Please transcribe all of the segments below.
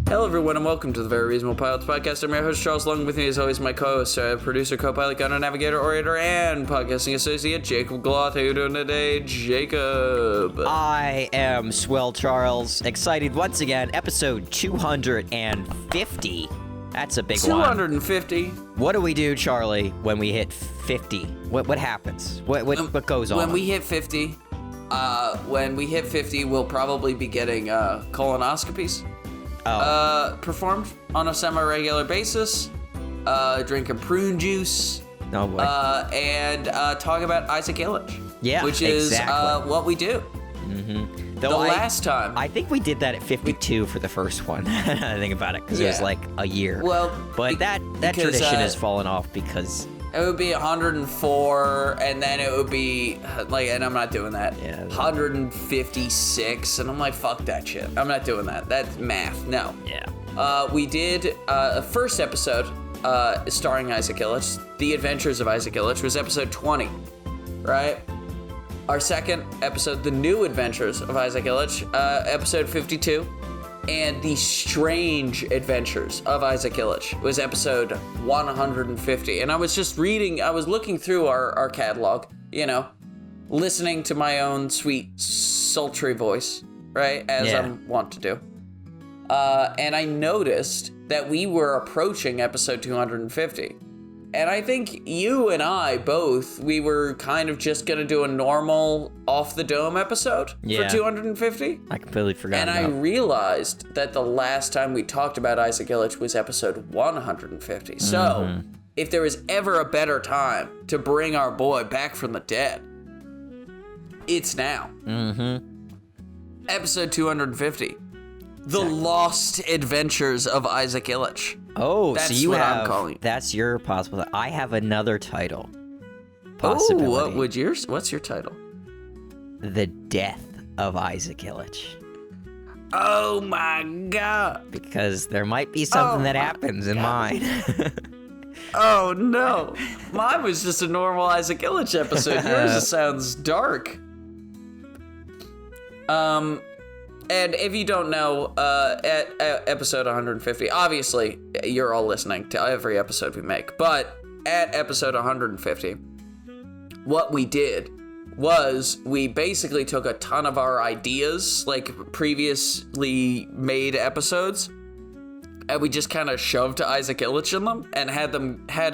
Hello, everyone, and welcome to the Very Reasonable Pilots podcast. I'm your host, Charles Long. With me, as always, my co-host, producer, co-pilot, gunner, navigator, orator, and podcasting associate, Jacob Gloth. How you doing today, Jacob? I am Swell Charles. Excited once again. Episode 250. That's a big 250. one. What do we do, Charlie, when we hit 50? What happens? What goes on? When we hit 50, we'll probably be getting colonoscopies. Performed on a semi-regular basis, drinking prune juice, and talk about Isaac Illich. Yeah, which is exactly. what we do. Mm-hmm. Last time, I think we did that at 52 for the first one. I think about it because it was like a year. Well, but that tradition has fallen off because it would be 104, and then it would be like, and I'm not doing that. Yeah, 156, and I'm like, fuck that shit. I'm not doing that. That's math. No. Yeah. We did a first episode starring Isaac Illich. The Adventures of Isaac Illich was episode 20, right? Our second episode, The New Adventures of Isaac Illich, episode 52. And The Strange Adventures of Isaac Illich was episode 150. And I was just looking through our catalog, listening to my own sweet, sultry voice, right? As I'm wont to do. And I noticed that we were approaching episode 250. And I think you and I both, we were kind of just going to do a normal off-the-dome episode for 250. I completely forgot And I realized that the last time we talked about Isaac Illich was episode 150. So, if there was ever a better time to bring our boy back from the dead, it's now. Episode 250. The Lost Adventures of Isaac Illich. Oh, that's so you what have, I'm calling it. That's your possible. I have another title. Possibility. Oh, what's your title? The Death of Isaac Illich. Oh my God. Because there might be something that happens in mine. Oh no. Mine was just a normal Isaac Illich episode. Yours sounds dark. And if you don't know, at episode 150, obviously, you're all listening to every episode we make, but at episode 150, what we did was we basically took a ton of our ideas, like previously made episodes, and we just kind of shoved Isaac Illich in them and had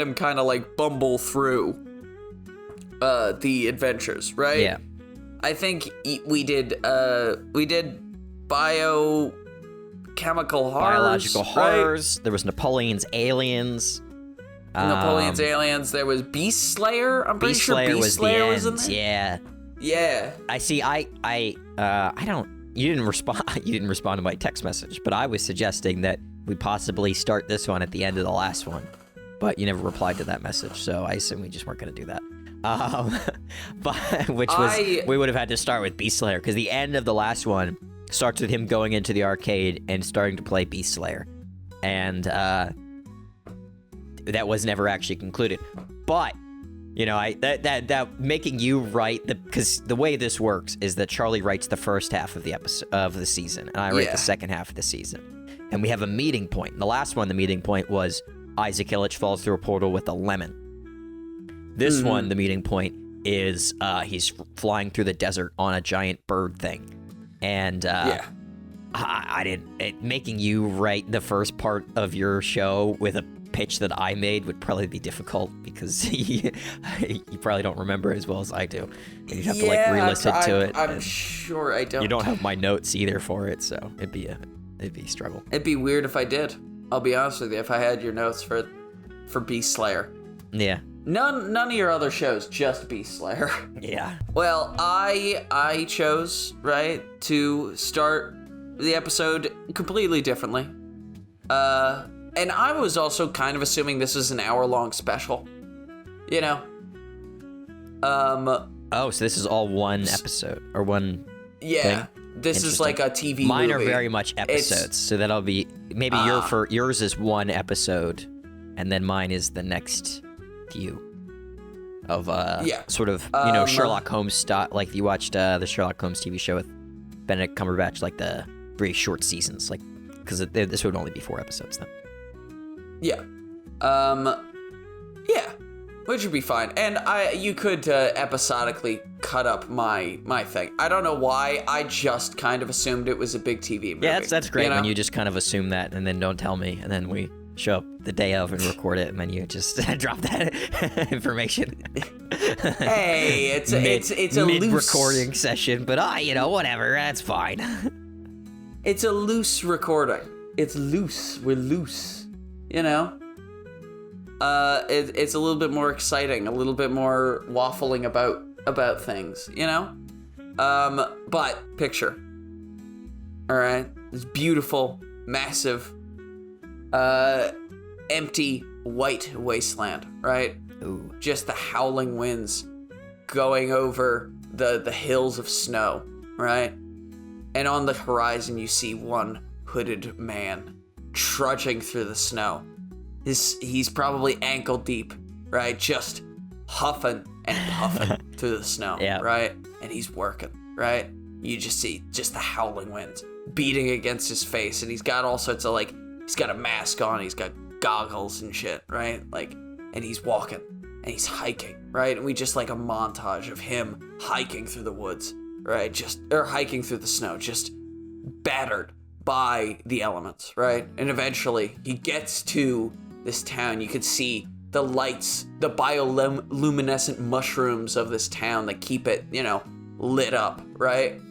him kind of like bumble through the adventures, right? Yeah. I think we did biological horrors. There was Napoleon's Aliens. Aliens. There was Beast Slayer. I'm pretty sure Beast Slayer was in there. Yeah. Yeah. I see. I don't. You didn't respond. You didn't respond to my text message, but I was suggesting that we possibly start this one at the end of the last one, but you never replied to that message, so I assume we just weren't going to do that. But we would have had to start with Beast Slayer because the end of the last one starts with him going into the arcade and starting to play Beast Slayer, and that was never actually concluded. But that making you write because the way this works is that Charlie writes the first half of the episode of the season, and I write the second half of the season, and we have a meeting point. In the last one, the meeting point was Isaac Illich falls through a portal with a lemon. This one, the meeting point is he's flying through the desert on a giant bird thing. And making you write the first part of your show with a pitch that I made would probably be difficult because you probably don't remember as well as I do. And you'd have to re-listen to it. I'm sure I don't. You don't have my notes either for it, so it'd be a struggle. It'd be weird if I did. I'll be honest with you. If I had your notes for Beast Slayer. Yeah. None of your other shows, just Beast Slayer. Yeah. Well, I chose, to start the episode completely differently. And I was also kind of assuming this is an hour-long special. Oh, so this is all one episode or one thing? This is like a TV movie. Mine are very much episodes, so that'll be maybe yours is one episode, and then mine is the next few of sort of Sherlock Holmes style. Like you watched the Sherlock Holmes TV show with Benedict Cumberbatch, like the very short seasons, like because this would only be 4 episodes then. Yeah. Yeah. Which would be fine. And you could episodically cut up my thing. I don't know why. I just kind of assumed it was a big TV movie. Yeah, that's great, you know? when you just kind of assume that and then don't tell me, and then we show up the day of and record it, and then you just drop that information. Hey, it's a mid loose recording session, but whatever, that's fine. It's a loose recording. It's loose. We're loose. You know? It's a little bit more exciting, a little bit more waffling about things, you know? But picture. All right? This beautiful, massive, empty, white wasteland, right? Ooh. Just the howling winds going over the hills of snow, right? And on the horizon, you see one hooded man trudging through the snow. He's probably ankle deep, right? Just huffing and puffing through the snow, yeah. right? And he's working, right? You just see just the howling winds beating against his face, and he's got all sorts of he's got a mask on, he's got goggles and shit, right? And he's walking and he's hiking, right? And we just a montage of him hiking through the woods, right? Or hiking through the snow, just battered by the elements, right? And eventually he gets to this town. You could see the lights, the bioluminescent mushrooms of this town that keep it, lit up, right?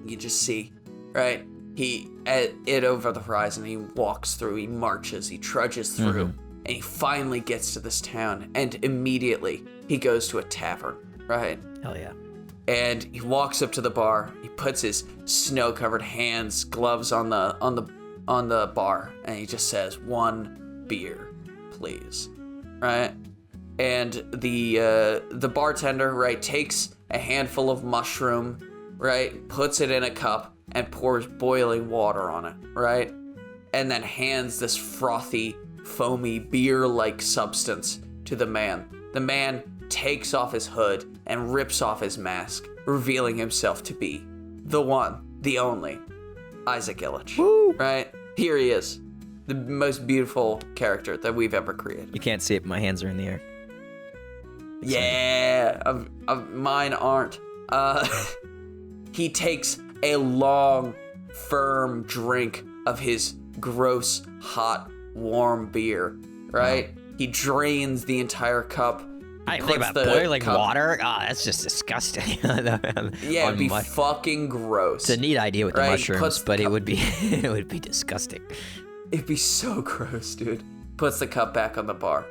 You just see, right? It over the horizon, he walks through, he marches, he trudges through, and he finally gets to this town, and immediately he goes to a tavern, right? Hell yeah. And he walks up to the bar, he puts his snow-covered hands, gloves on the bar, and he just says, "1 beer, please," right? And the bartender, right, takes a handful of mushroom, right, puts it in a cup and pours boiling water on it, right? And then hands this frothy, foamy, beer-like substance to the man. The man takes off his hood and rips off his mask, revealing himself to be the one, the only, Isaac Illich. Woo! Right? Here he is. The most beautiful character that we've ever created. You can't see it, but my hands are in the air. Yeah, mine aren't. He takes a long, firm drink of his gross, hot, warm beer, right? Wow. He drains the entire cup. I think about boiling water. That's just disgusting. Yeah, it'd be fucking gross. It's a neat idea with the mushrooms, but it would be disgusting. It'd be so gross, dude. Puts the cup back on the bar.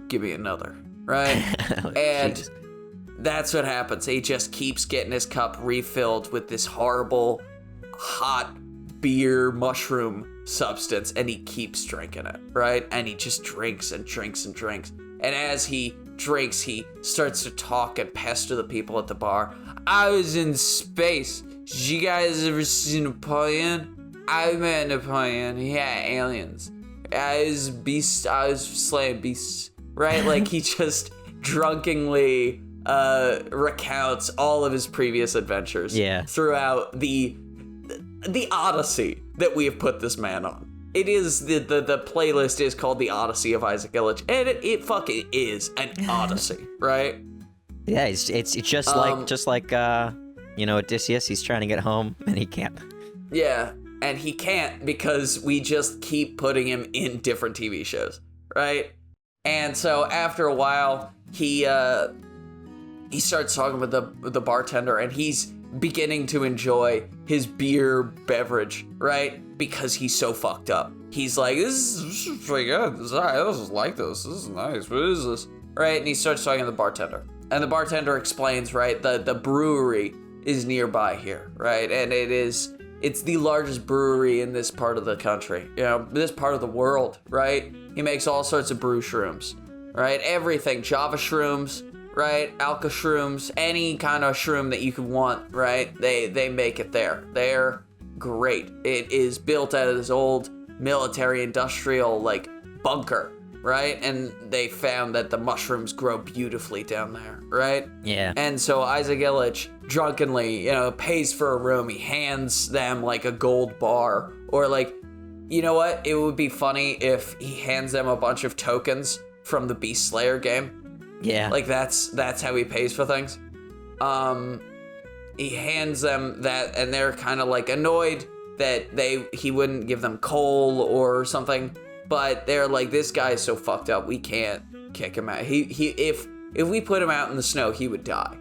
Give me another, right? And Jesus. That's what happens. He just keeps getting his cup refilled with this horrible, hot beer mushroom substance, and he keeps drinking it, right? And he just drinks and drinks and drinks. And as he drinks, he starts to talk and pester the people at the bar. "I was in space. Did you guys ever see Napoleon? I met Napoleon. He had aliens. I was a beast. I was slaying beasts." Right? He just drunkenly recounts all of his previous adventures throughout the Odyssey that we have put this man on. It is the playlist is called The Odyssey of Isaac Illich, and it fucking is an odyssey, right? Yeah, it's just like Odysseus. He's trying to get home and he can't. Yeah, and he can't because we just keep putting him in different TV shows, right? And so after a while, he starts talking with the bartender, and he's beginning to enjoy his beer beverage, right? Because he's so fucked up. He's like, this is pretty good. I just like this. This is nice. What is this? Right? And he starts talking to the bartender. And the bartender explains, right, the brewery is nearby here, right? And it's the largest brewery in this part of the country, this part of the world, right? He makes all sorts of brew shrooms, right? Everything, Java shrooms, right? Alka shrooms, any kind of shroom that you could want, right? They make it there. They're great. It is built out of this old military industrial bunker, right? And they found that the mushrooms grow beautifully down there, right? Yeah. And so Isaac Illich drunkenly, pays for a room. He hands them like a gold bar, or like, you know what? It would be funny if he hands them a bunch of tokens from the Beast Slayer game. Yeah. Like that's how he pays for things. He hands them that, and they're kind of like annoyed that he wouldn't give them coal or something. But they're like, this guy's so fucked up, we can't kick him out. If we put him out in the snow, he would die.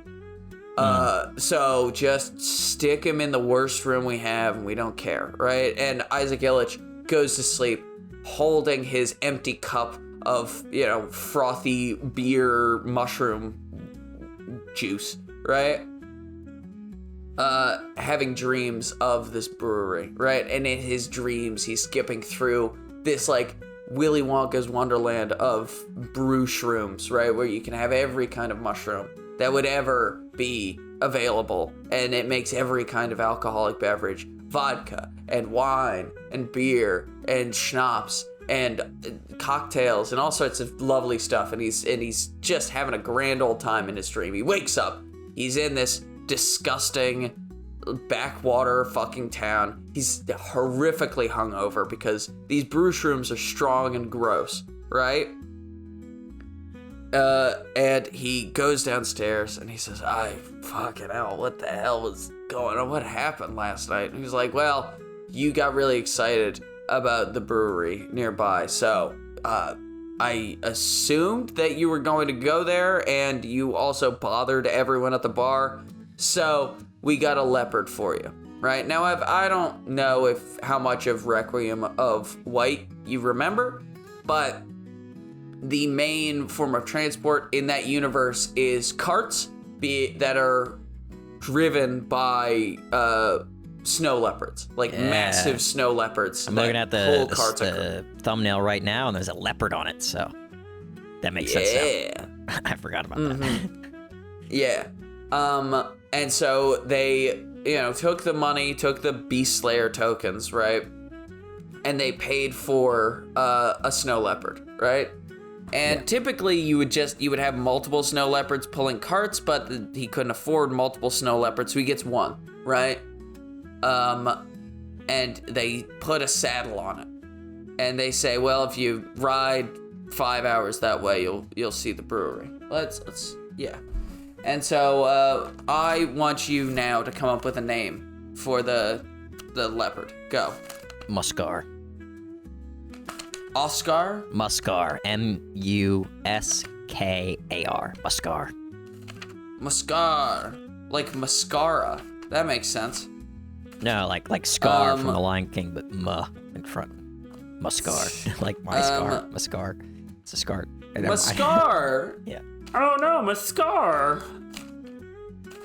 So just stick him in the worst room we have, and we don't care, right? And Isaac Illich goes to sleep holding his empty cup of, frothy beer mushroom juice, right? Having dreams of this brewery, right? And in his dreams, he's skipping through this, like, Willy Wonka's Wonderland of brew shrooms, right? Where you can have every kind of mushroom that would ever be available. And it makes every kind of alcoholic beverage, vodka and wine and beer and schnapps and cocktails and all sorts of lovely stuff. And he's just having a grand old time in his dream. He wakes up. He's in this disgusting backwater fucking town. He's horrifically hungover because these brew shrooms are strong and gross, right? And he goes downstairs and he says, fucking hell, what the hell was going on? What happened last night? And he's like, well, you got really excited about the brewery nearby, so I assumed that you were going to go there, and you also bothered everyone at the bar, so we got a leopard for you, right? Now, I don't know how much of Requiem of White you remember, but the main form of transport in that universe is carts that are driven by snow leopards, like massive snow leopards. I'm looking at the thumbnail right now, and there's a leopard on it, so that makes sense now. I forgot about that. Yeah. And so they, took the money, took the Beast Slayer tokens, right? And they paid for a snow leopard, right? And typically you would have multiple snow leopards pulling carts, but he couldn't afford multiple snow leopards, so he gets one, right? And they put a saddle on it. And they say, well, if you ride 5 hours that way, you'll see the brewery. Yeah. And so I want you now to come up with a name for the leopard. Go. Muskar. Oscar? Muskar. Muskar. Muskar. Muskar. Like mascara. That makes sense. No, like Scar from The Lion King, but in front. Muskar. Like my scar. Muskar. It's a scar. Muskar? Yeah. Oh no, Muskar.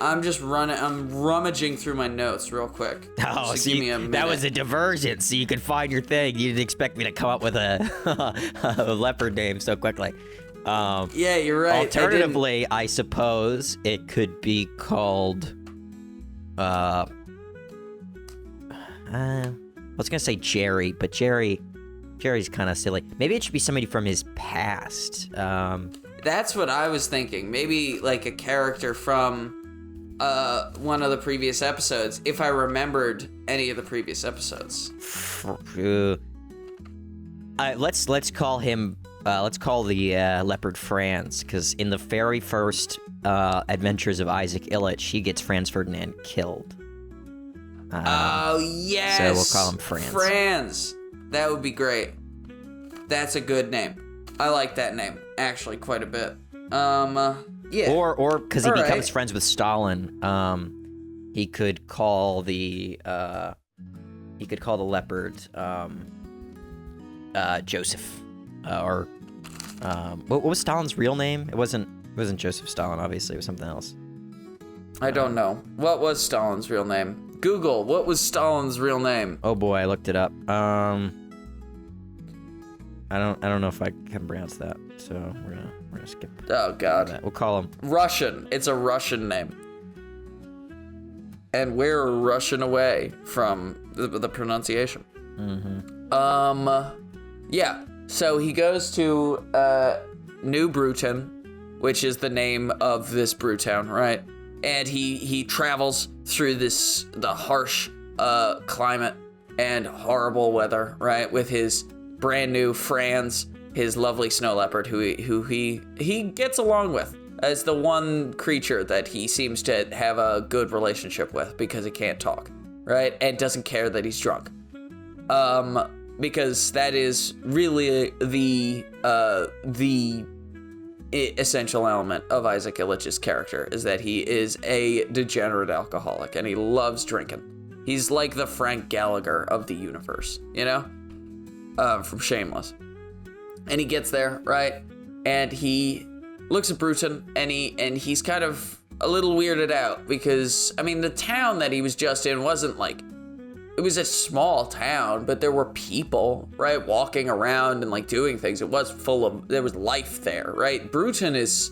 I'm rummaging through my notes real quick. Oh, so that was a diversion, so you could find your thing. You didn't expect me to come up with a leopard name so quickly. Yeah, you're right. Alternatively, I suppose it could be called. I was gonna say Jerry, but Jerry's kind of silly. Maybe it should be somebody from his past. That's what I was thinking. Maybe like a character from one of the previous episodes, if I remembered any of the previous episodes. Let's call him. Let's call the leopard Franz, because in the very first adventures of Isaac Illich, he gets Franz Ferdinand killed. Oh yes. So we'll call him Franz. Franz. That would be great. That's a good name. I like that name actually quite a bit. Yeah. Or because he becomes friends with Stalin, he could call the leopard Joseph, or what was Stalin's real name? It wasn't Joseph Stalin, obviously. It was something else. I don't know. What was Stalin's real name? Google, what was Stalin's real name? Oh boy, I looked it up. I don't know if I can pronounce that, so we're gonna skip. Oh god. That. We'll call him Russian. It's a Russian name. And we're Russian away from the pronunciation. Mm-hmm. Yeah. So he goes to New Bruton, which is the name of this brew town, right? And he travels through the harsh climate and horrible weather, right? With his brand new Franz, his lovely snow leopard, who he gets along with as the one creature that he seems to have a good relationship with because he can't talk, right? And doesn't care that he's drunk. Because that is really the essential element of Isaac Illich's character, is that he is a degenerate alcoholic and he loves drinking. He's like the Frank Gallagher of the universe, you know, from Shameless. And he gets there, right? And he looks at Bruton and he's kind of a little weirded out because, I mean, the town that he was just in wasn't like, it was a small town, but there were people, right, walking around and like doing things. It was there was life there, right? Bruton it's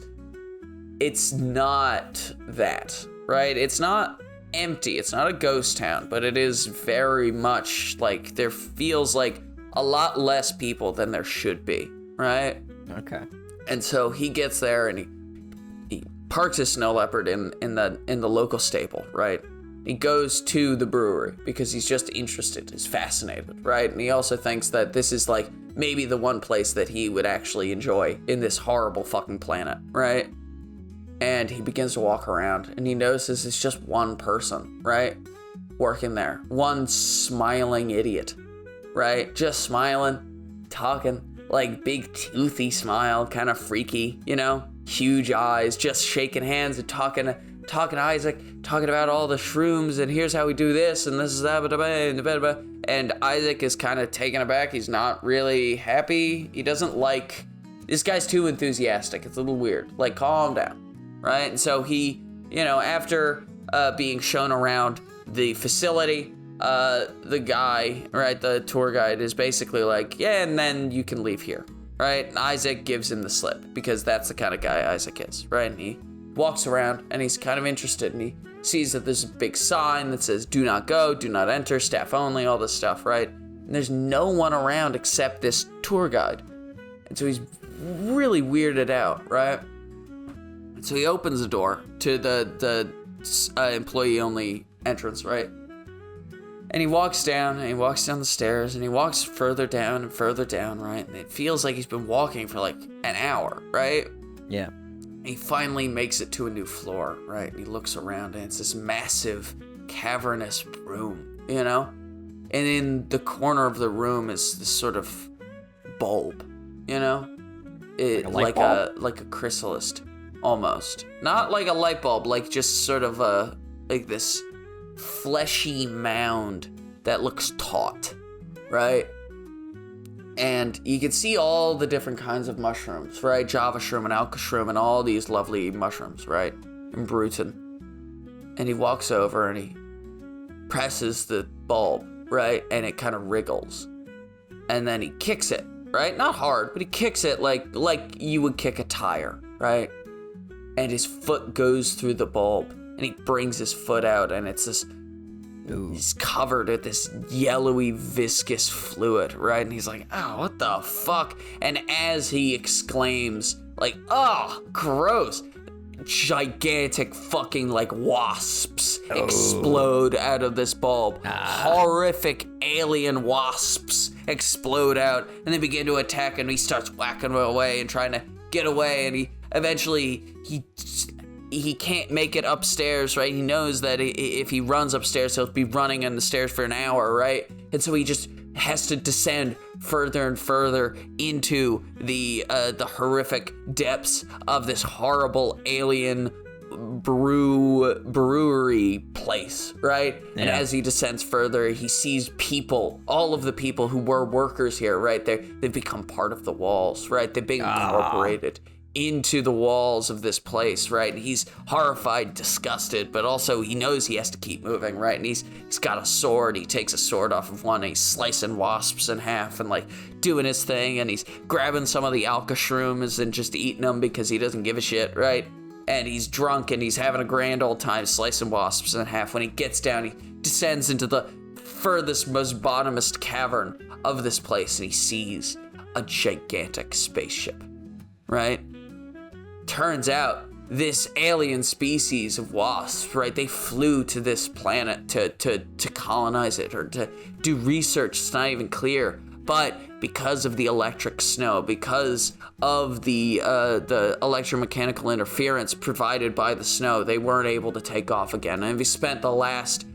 not that, right? It's not empty. It's not a ghost town, but it is very much like there feels like a lot less people than there should be, right? Okay. And so he gets there and he parks his snow leopard in the local stable, right? He goes to the brewery because he's just interested, he's fascinated, right? And he also thinks that this is like maybe the one place that he would actually enjoy in this horrible fucking planet, right? And he begins to walk around and he notices it's just one person, right? Working there. One smiling idiot, right? Just smiling, talking, like big toothy smile, kind of freaky, you know? Huge eyes, just shaking hands and talking to Isaac, talking about all the shrooms and here's how we do this and this is that, and Isaac is kind of taken aback. He's not really happy. He doesn't like, this guy's too enthusiastic. It's a little weird. Like, calm down, right? And so he, you know, after being shown around the facility, the guy, right, the tour guide is basically like, yeah, and then you can leave here, right? And Isaac gives him the slip because that's the kind of guy Isaac is, right? And he walks around and he's kind of interested and he sees that there's a big sign that says do not go, do not enter, staff only, all this stuff, right? And there's no one around except this tour guide. And so he's really weirded out, right? And so he opens the door to the employee only entrance, right? And he walks down the stairs and he walks further down and further down, right? And it feels like he's been walking for like an hour, right? Yeah. He finally makes it to a new floor, right? And he looks around and it's this massive, cavernous room, you know? And in the corner of the room is this sort of bulb, you know? Like a chrysalis, almost. Not like a light bulb, like just sort of like this fleshy mound that looks taut, right? And you can see all the different kinds of mushrooms, right? Java shroom and alka shroom and all these lovely mushrooms, right? In Bruton. And he walks over and he presses the bulb, right? And it kind of wriggles. And then he kicks it, right? Not hard, but he kicks it like you would kick a tire, right? And his foot goes through the bulb and he brings his foot out and it's this, he's covered with this yellowy, viscous fluid, right? And he's like, oh, what the fuck? And as he exclaims, like, oh, gross, gigantic fucking, like, wasps explode out of this bulb. Horrific alien wasps explode out, and they begin to attack, and he starts whacking away and trying to get away, and he eventually, he can't make it upstairs, right? He knows that if he runs upstairs, he'll be running on the stairs for an hour, right? And so he just has to descend further and further into the horrific depths of this horrible alien brewery place, right? Yeah. And as he descends further, he sees people, all of the people who were workers here, right? They've become part of the walls, right? They've been incorporated into the walls of this place, right? And he's horrified, disgusted, but also he knows he has to keep moving, right? And he's got a sword. He takes a sword off of one and he's slicing wasps in half and like doing his thing, and he's grabbing some of the alka shrooms and just eating them because he doesn't give a shit, right? And he's drunk and he's having a grand old time slicing wasps in half. When he gets down, he descends into the furthest, most bottomest cavern of this place, and he sees a gigantic spaceship, right? Turns out this alien species of wasps, right, they flew to this planet to colonize it or to do research. It's not even clear. But because of the electric snow, because of the electromechanical interference provided by the snow, they weren't able to take off again. And we spent the last,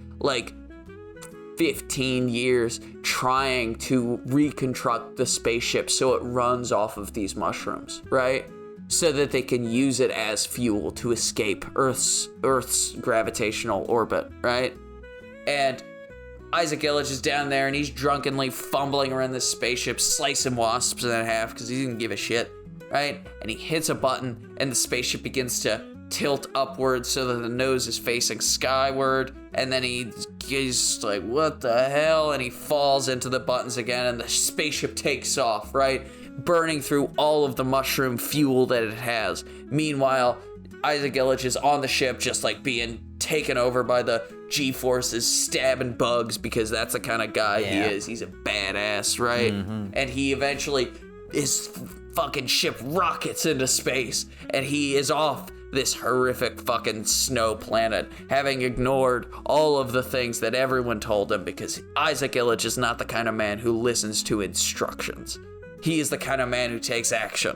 15 years trying to reconstruct the spaceship so it runs off of these mushrooms, right? So that they can use it as fuel to escape Earth's gravitational orbit, right? And Isaac Illich is down there and he's drunkenly fumbling around this spaceship, slicing wasps in half because he didn't give a shit, right? And he hits a button and the spaceship begins to tilt upwards so that the nose is facing skyward, and then he's like, what the hell? And he falls into the buttons again and the spaceship takes off, right? Burning through all of the mushroom fuel that it has. Meanwhile, Isaac Illich is on the ship just being taken over by the G-forces, stabbing bugs because that's the kind of guy he is. He's a badass, right? And he eventually, his fucking ship rockets into space and he is off this horrific fucking snow planet, having ignored all of the things that everyone told him, because Isaac Illich is not the kind of man who listens to instructions. He is the kind of man who takes action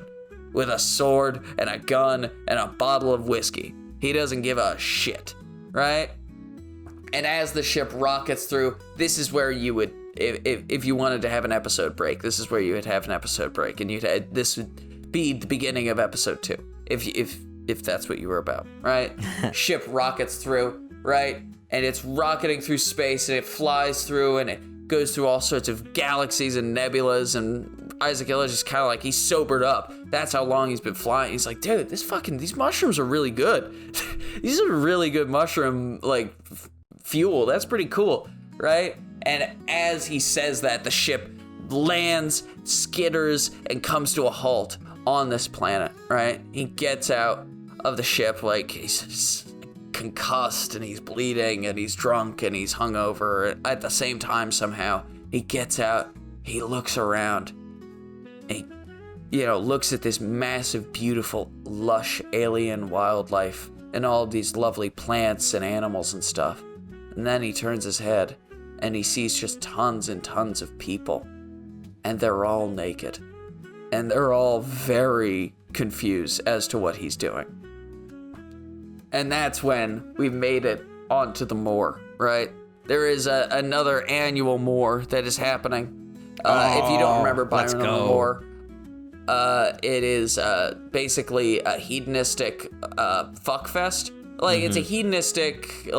with a sword and a gun and a bottle of whiskey. He doesn't give a shit, right? And as the ship rockets through, this is where you would, if you wanted to have an episode break, this is where you would have an episode break, and this would be the beginning of episode 2, if that's what you were about, right? Ship rockets through, right? And it's rocketing through space, and it flies through, and it goes through all sorts of galaxies and nebulas, and Isaac Illich is kind of he's sobered up. That's how long he's been flying. He's like, dude, these mushrooms are really good. These are really good mushroom, fuel. That's pretty cool, right? And as he says that, the ship lands, skitters, and comes to a halt on this planet, right? He gets out of the ship he's concussed and he's bleeding and he's drunk and he's hungover at the same time somehow. He gets out, he looks around, and he, looks at this massive, beautiful, lush alien wildlife and all of these lovely plants and animals and stuff. And then he turns his head and he sees just tons and tons of people, and they're all naked. And they're all very confused as to what he's doing. And that's when we made it onto the moor, right? There is another annual moor that is happening. If you don't remember Byron on the Moor, it is basically a hedonistic fuckfest. It's a hedonistic,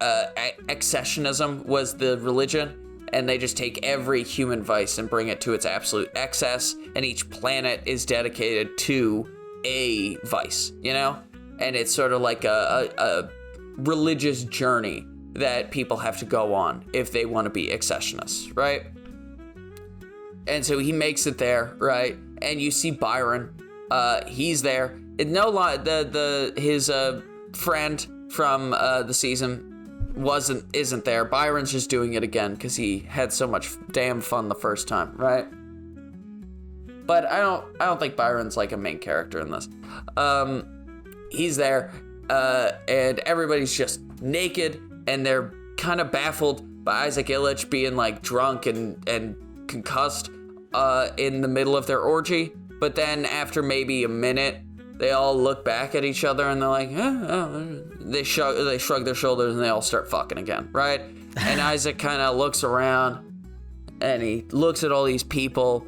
accessionism was the religion. And they just take every human vice and bring it to its absolute excess, and each planet is dedicated to a vice, And it's sort of like a religious journey that people have to go on if they want to be accessionists, right? And so he makes it there, right? And you see Byron, he's there. His friend from the season isn't there. Byron's just doing it again because he had so much damn fun the first time, right? But I don't think Byron's a main character in this. He's there, and everybody's just naked, and they're kind of baffled by Isaac Illich being drunk and concussed in the middle of their orgy. But then after maybe a minute, they all look back at each other and they're like, they shrug their shoulders and they all start fucking again, right? And Isaac kind of looks around and he looks at all these people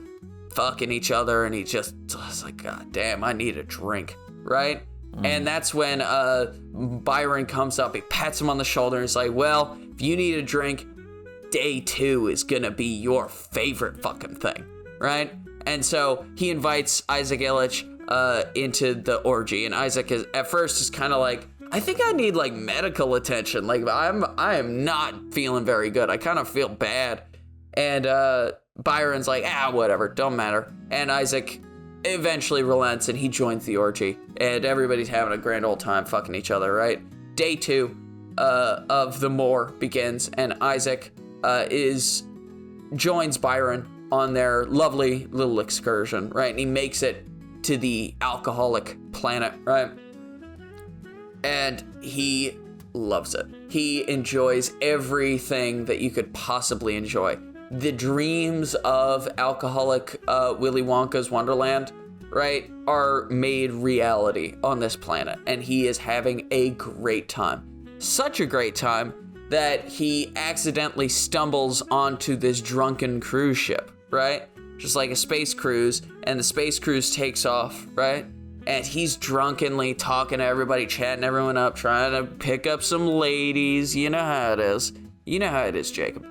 fucking each other and he's like, God damn, I need a drink, right? And that's when Byron comes up, he pats him on the shoulder and he's like, well, if you need a drink, day 2 is gonna be your favorite fucking thing, right? And so he invites Isaac Illich into the orgy, and Isaac at first is kind of I think I need medical attention. I am not feeling very good. I kind of feel bad. And Byron's like, whatever, don't matter. And Isaac eventually relents and he joins the orgy, and everybody's having a grand old time fucking each other, right? Day 2 of the moor begins, and Isaac joins Byron on their lovely little excursion, right? And he makes it to the alcoholic planet, right? And he loves it. He enjoys everything that you could possibly enjoy. The dreams of alcoholic Willy Wonka's Wonderland, right, are made reality on this planet. And he is having a great time. Such a great time that he accidentally stumbles onto this drunken cruise ship, right? Just like a space cruise, and the space cruise takes off, right? And he's drunkenly talking to everybody, chatting everyone up, trying to pick up some ladies. You know how it is. You know how it is, Jacob.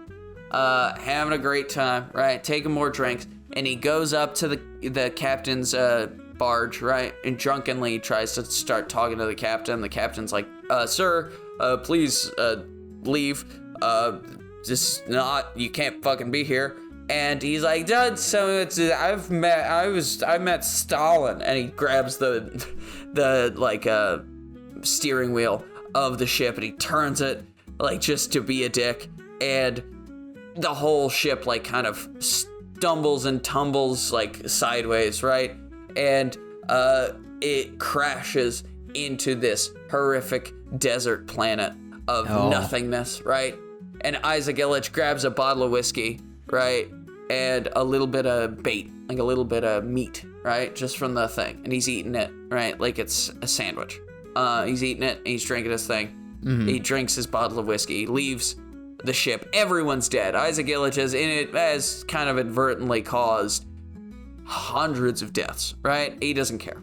Having a great time, right? Taking more drinks. And he goes up to the captain's barge, right? And drunkenly tries to start talking to the captain. The captain's like, sir, please leave. You can't fucking be here. And he's like, Dad, so I met Stalin. And he grabs the steering wheel of the ship and he turns it like just to be a dick. And the whole ship like kind of stumbles and tumbles like sideways, right? And it crashes into this horrific desert planet of nothingness, right? And Isaac Illich grabs a bottle of whiskey, right? And a little bit of bait, like a little bit of meat, right? Just from the thing. And he's eating it, right? Like it's a sandwich. He's eating it and he's drinking his thing. Mm-hmm. He drinks his bottle of whiskey, leaves the ship. Everyone's dead. Isaac Illich has kind of inadvertently caused hundreds of deaths, right? He doesn't care.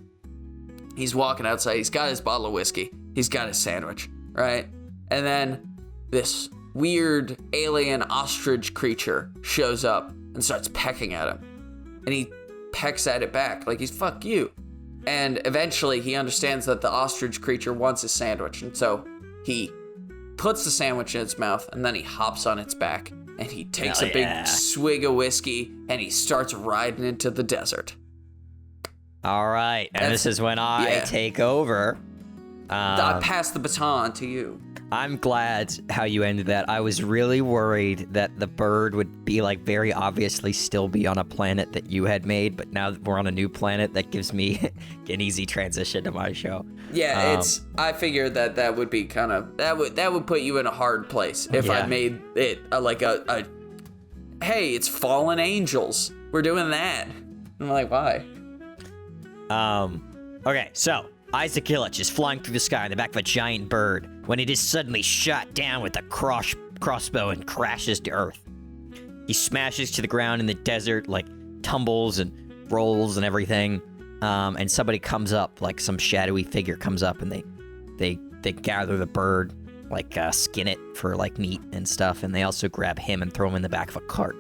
He's walking outside. He's got his bottle of whiskey. He's got his sandwich, right? And then this weird alien ostrich creature shows up and starts pecking at him. And he pecks at it back like he's fuck you. And eventually he understands that the ostrich creature wants his sandwich. And so he puts the sandwich in its mouth and then he hops on its back and he takes a big swig of whiskey and he starts riding into the desert. All right. And this is when I take over. I pass the baton to you. I'm glad how you ended that. I was really worried that the bird would be like very obviously still be on a planet that you had made, but now that we're on a new planet, that gives me an easy transition to my show. Yeah, I figured that would be kind of that would put you in a hard place if I made it hey, it's fallen angels. We're doing that. I'm like, why? Okay, so Isaac Illich is flying through the sky on the back of a giant bird when it is suddenly shot down with a crossbow and crashes to Earth. He smashes to the ground in the desert, like tumbles and rolls and everything. And somebody comes up, like some shadowy figure comes up, and they gather the bird, like skin it for like meat and stuff, and they also grab him and throw him in the back of a cart.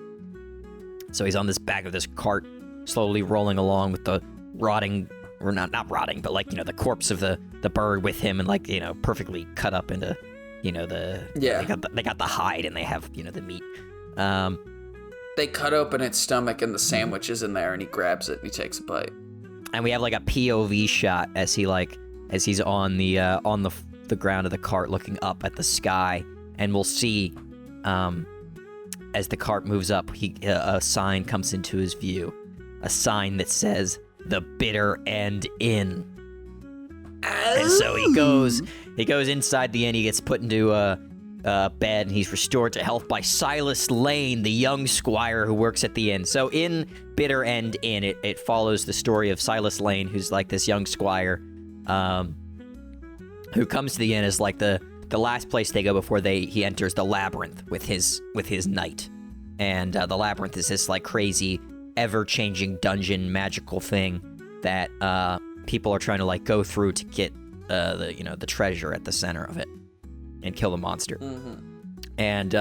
So he's on this back of this cart, slowly rolling along with the rotting. Or not rotting, but like, the corpse of the bird with him and like, perfectly cut up into, they got the hide and they have, the meat. They cut open its stomach and the sandwich is in there and he grabs it and he takes a bite. And we have like a POV shot as he's on the ground of the cart looking up at the sky, and we'll see, as the cart moves up, a sign comes into his view, a sign that says, "The bitter end inn." And so he goes inside the inn. He gets put into a bed and he's restored to health by Silas Lane, the young squire who works at the inn. So in Bitter End Inn, it follows the story of Silas Lane, who's like this young squire who comes to the inn as like the last place they go before he enters the labyrinth with his knight. And the labyrinth is this like crazy, ever-changing dungeon magical thing that people are trying to like go through to get the treasure at the center of it and kill the monster. Mm-hmm. And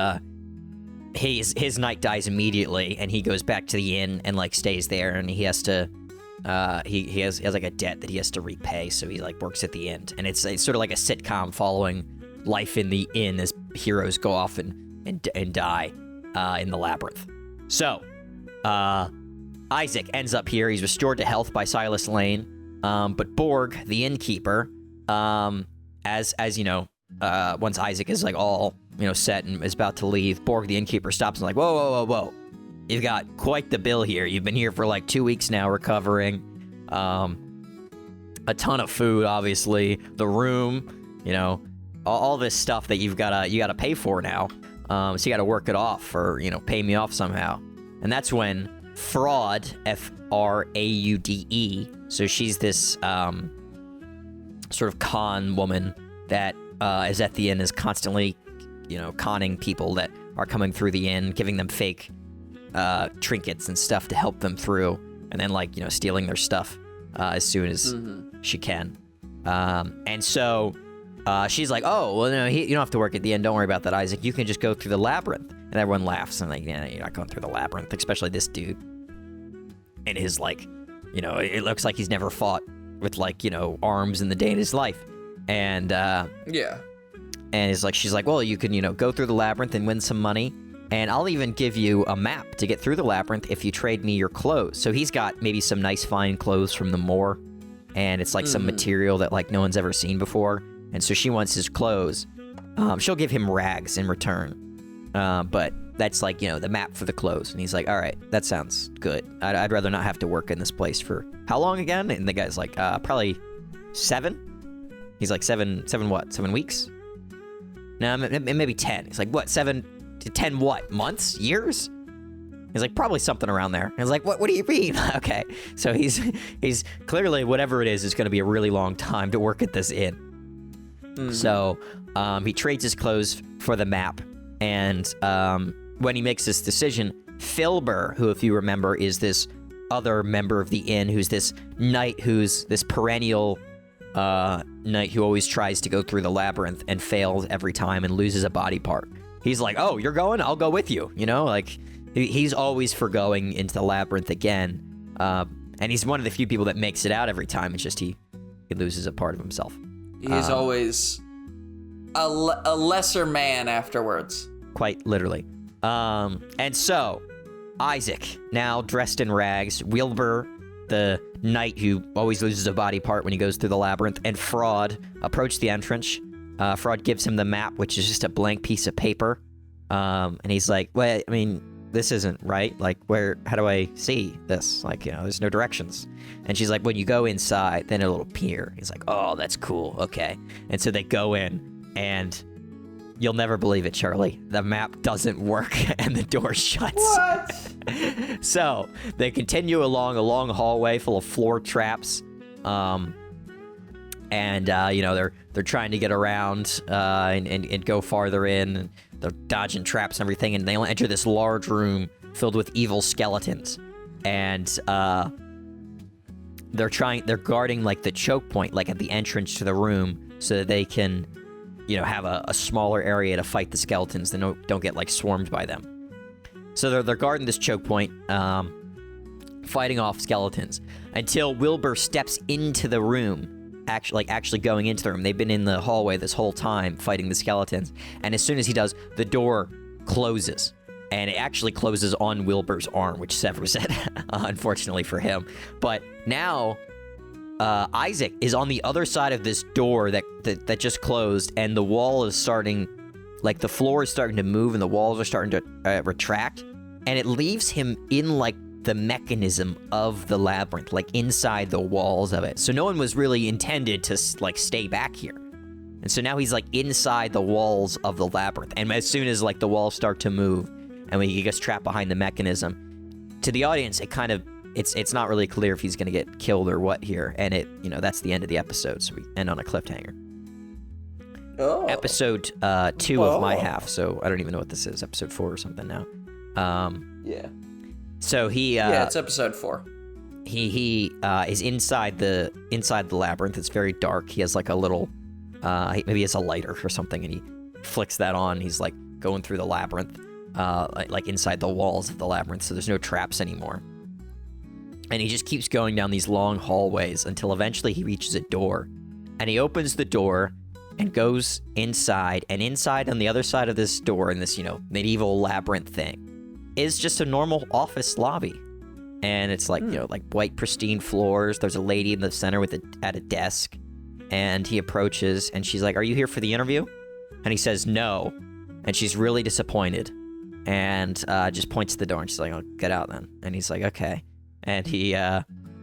his knight dies immediately, and he goes back to the inn and like stays there, and he has to he has like a debt that he has to repay, so he like works at the inn, and it's sort of like a sitcom following life in the inn as heroes go off and die in the labyrinth. So Isaac ends up here. He's restored to health by Silas Lane, but Borg, the innkeeper, as you know, once Isaac is like all set and is about to leave, Borg, the innkeeper, stops and like, whoa, you've got quite the bill here. You've been here for like 2 weeks now recovering. A ton of food, obviously. The room, all this stuff that you gotta pay for now. So you gotta work it off or, pay me off somehow. And that's when Fraud, Fraude, so she's this sort of con woman that is at the inn, is constantly, conning people that are coming through the inn, giving them fake trinkets and stuff to help them through, and then stealing their stuff as soon as she can. And so she's like, oh, well, no, you don't have to work at the inn. Don't worry about that, Isaac. You can just go through the labyrinth. And everyone laughs and like, yeah, you're not going through the labyrinth, especially this dude. And his it looks like he's never fought with arms in the day in his life. And yeah. And she's like, well, you can, go through the labyrinth and win some money. And I'll even give you a map to get through the labyrinth if you trade me your clothes. So he's got maybe some nice fine clothes from the moor. And it's some material that no one's ever seen before. And so she wants his clothes. She'll give him rags in return. But that's the map for the clothes. And he's like, all right, that sounds good. I'd rather not have to work in this place for how long again? And the guy's like, probably 7. He's like, 7 what? 7 weeks? No, maybe 10. He's like, what? 7 to 10 what? Months? Years? He's like, probably something around there. And he's like, what do you mean? Okay. So he's clearly, whatever it is going to be a really long time to work at this inn. So he trades his clothes for the map. And when he makes this decision, Filber, who, if you remember, is this other member of the inn, who's this knight, who's this perennial knight who always tries to go through the labyrinth and fails every time and loses a body part. He's like, oh, you're going? I'll go with you. He's always for going into the labyrinth again. And he's one of the few people that makes it out every time. It's just he loses a part of himself. He's always a lesser man afterwards. Quite literally. And so, Isaac, now dressed in rags, Wilbur, the knight who always loses a body part when he goes through the labyrinth, and Fraud approach the entrance. Fraud gives him the map, which is just a blank piece of paper. And he's like, well, I mean, this isn't right. How do I see this? There's no directions. And she's like, when you go inside, then it'll appear. He's like, oh, that's cool. Okay. And so they go in, and you'll never believe it, Charlie. The map doesn't work, and the door shuts. What? So they continue along a long hallway full of floor traps. They're trying to get around and go farther in. And they're dodging traps and everything, and they enter this large room filled with evil skeletons. And they're guarding the choke point, at the entrance to the room, so that they can, have a smaller area to fight the skeletons. They don't get swarmed by them. So they're guarding this choke point, fighting off skeletons until Wilbur steps into the room. Actually going into the room. They've been in the hallway this whole time fighting the skeletons. And as soon as he does, the door closes. And it actually closes on Wilbur's arm, which severs it, unfortunately for him. But now, Isaac is on the other side of this door that just closed, and the wall is starting, the floor is starting to move, and the walls are starting to retract. And it leaves him in, the mechanism of the labyrinth, inside the walls of it. So no one was really intended to stay back here. And so now he's inside the walls of the labyrinth. And as soon as the walls start to move and when he gets trapped behind the mechanism, to the audience it's not really clear if he's going to get killed or what here. And that's the end of the episode. So we end on a cliffhanger. Oh. Episode 2 of my half. So I don't even know what this is. Episode 4 or something now. Yeah. So he it's episode 4. He is inside the labyrinth. It's very dark. He has a little maybe he has a lighter or something, and he flicks that on. He's going through the labyrinth, inside the walls of the labyrinth. So there's no traps anymore. And he just keeps going down these long hallways until eventually he reaches a door, and he opens the door and goes inside. And inside on the other side of this door, in this medieval labyrinth thing, is just a normal office lobby. And it's white pristine floors. There's a lady in the center at a desk, and he approaches, and she's like, are you here for the interview? And he says no, and she's really disappointed. and just points to the door, and she's like, "Oh, get out then." And he's like, "Okay." And he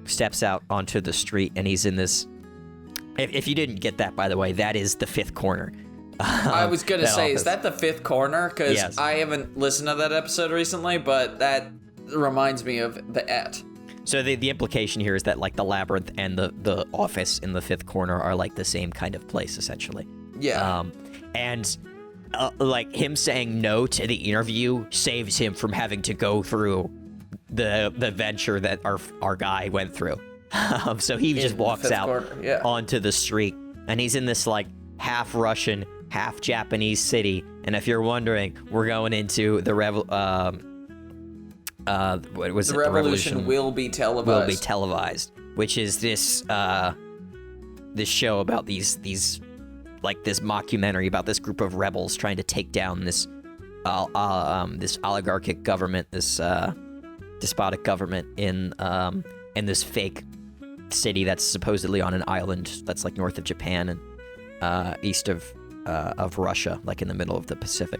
steps out onto the street, and he's in this. If you didn't get that, by the way, that is the fifth corner. I was gonna say, office. Is that the fifth corner? Because Yes. I haven't listened to that episode recently, but that reminds me of the Et. So the implication here is that like the labyrinth and the office in the fifth corner are like the same kind of place, essentially. Yeah. And like him saying no to the interview saves him from having to go through the venture that our guy went through. So he just walks out onto the street, and he's in this like half Russian, half Japanese city. And if you're wondering, we're going into the what was it? The revolution will be televised. Will be televised, which is this this show about these like this mockumentary about this group of rebels trying to take down this this oligarchic government, this despotic government in this fake city that's supposedly on an island that's like north of Japan and east of Russia, like in the middle of the Pacific.